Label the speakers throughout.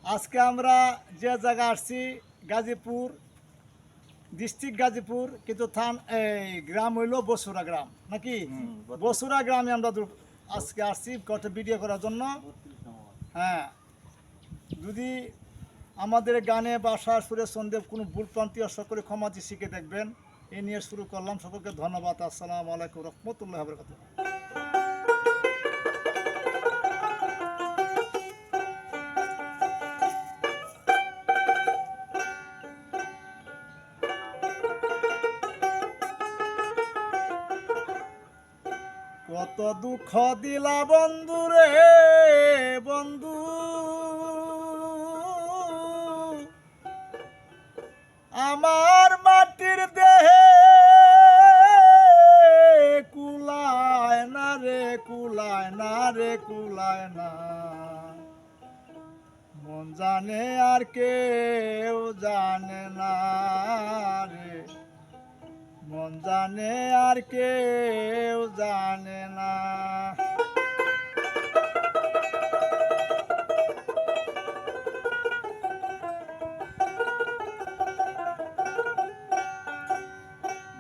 Speaker 1: আজকে আমরা যে জায়গা আসছি গাজীপুর ডিস্ট্রিক্ট গাজীপুর, কিন্তু থান এই গ্রাম হইল বসুরা গ্রাম নাকি। বসুরা গ্রামে আমরা আজকে আসছি কত ভিডিও করার জন্য। হ্যাঁ, যদি আমাদের গানে বাসা সুরে সন্দেহ কোনো ভুলপ্রান্তি সকলে ক্ষমা শিখে দেখবেন। এই নিয়ে শুরু করলাম। সকলকে ধন্যবাদ। আসসালামু আলাইকুম রহমতুল্লাহ বারাকাতুহু। কত দুঃখ দিলা বন্ধু রে বন্ধু, আমার মাটির দেহে কুলায় না রে, কুলায় না রে, কুলায় না। মন জানে আর কেউ জানে না রে, মন জানে আর কেউ জানে না।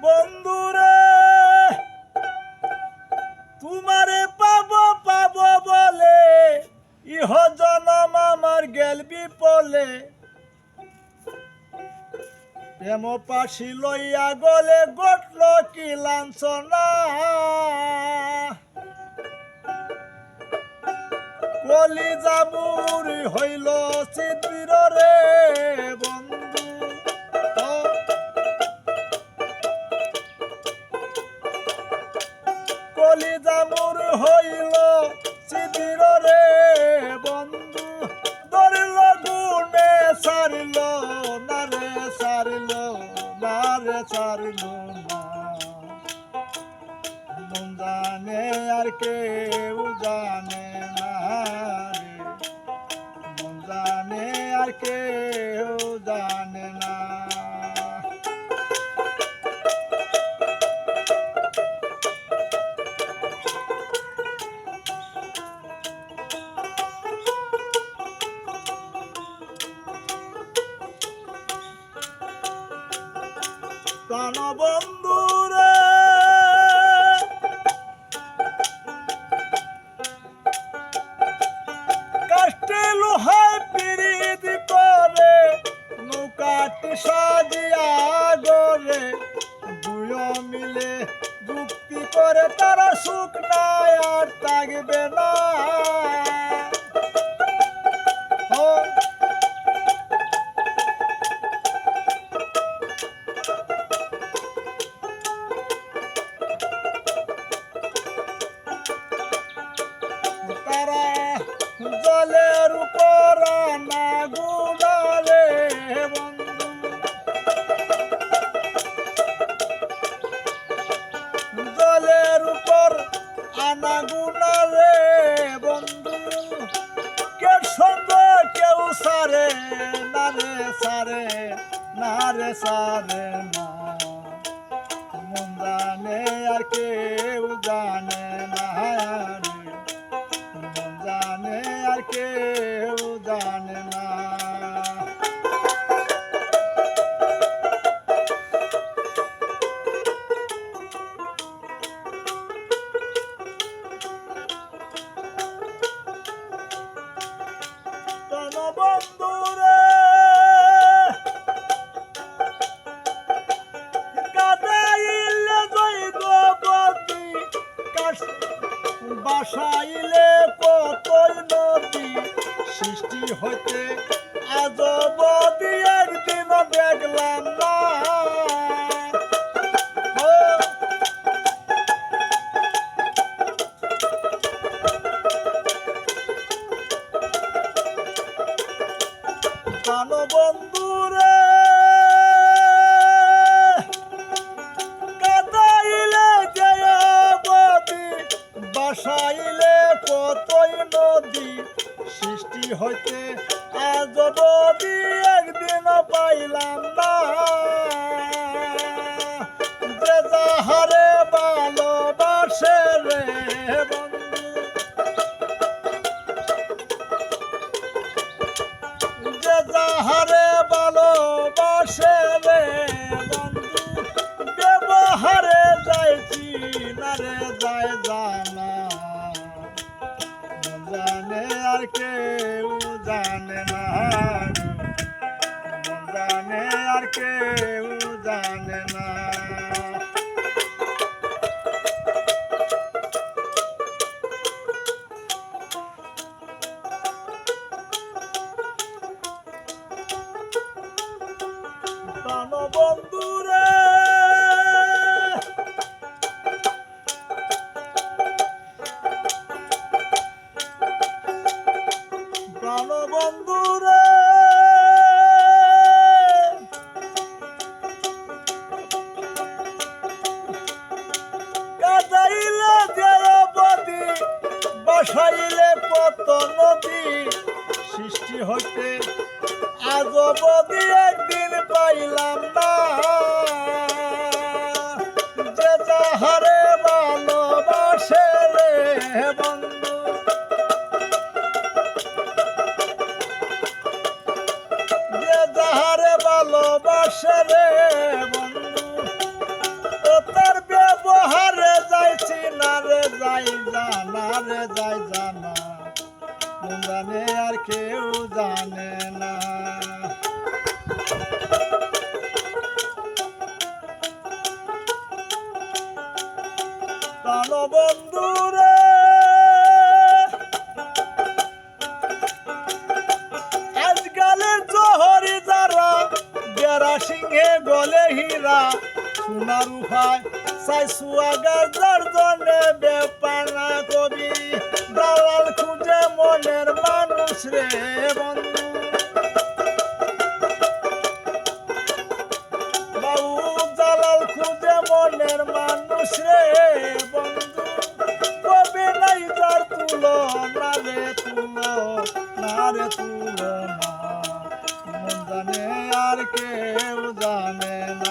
Speaker 1: বন্ধুরে তোমারে পাবো পাবো বলে ইহ জনম আমার গেল বিপলে। প্রেম পাশি লইয়া গলে গটল কি লাঞ্ছনা। কলিজা বুড়ি হইল চিত্র রে বন্ধু, কলিজা বুড়ি হইল চিত্র রে বন্ধু। ধরিল গুণে সারিল না রে, সারিল না রে, সারিল না। মন জানে আর কেউ জানে না রে, মন জানে আর কেউ জানে না। প্রাণ বন্ধু রে কাষ্টে লোহায় পিরিত করে নৌকাটি সাজিয়া গরে। দুয় মিলে যুক্তি করে তারা সুখ নাই আর থাকবে না। তারা জলের উপর না গুণারে বন্ধু, জলের উপর আনা গুণারে বন্ধু। কেউ সঙ্গ কেউ সারে না রে, সারে না রে, সারে না। মন জানে আর কেউ জানে না রে, মন জানে আর কেউ জানে না। বন্ধু রে কাদাইলে জৈবতী বাসাইলে কতই নদী। সৃষ্টি হইতে আজ অবধি একদিন দেখলাম না। প্রাণ বন্ধু রে কাদাইলে জয়বতী বাসাইলে কতই নদী। সৃষ্টি হইতে আজ অবধি একদিন পাইলাম না। যে যাহারে ভালোবাসে রে বন্ধু, ভালোবাসে রে বন্ধু ব্যবহারে যাইছি না রে যায় জানা জানে আর কেউ জানে না জানে আর কেউ জানে না প্রাণবন্ধুরে প্রাণবন্ধুরে কাটাইলে দেবতী বাসাইলে কত নদী সৃষ্টি হইতে আজ অবধি একদিন পাইলাম না যে যাহারে ভালোবাসে রে বন্ধু যে যাহারে ভালোবাসে রে বন্ধু ও তার ব্যবহারে যাইছি না রে যাই জানা রে যাই জানা জানে আর কেউ জানে না প্রাণবন্ধুরে আজকালের জহরি যারা বেড়া সিংহে গলে হীরা সোনা রূপায় চাই সুয়াগার যার জন্যে বেপানা কবি দালাল খুঁজে মনের মানুষ রে বন্ধু বাবু দালাল খুঁজে মনের মানুষ রে বন্ধু কবি নাই যার তুলো না রে তুলো না রে তুলো না মন জানে আর কেউ জানে না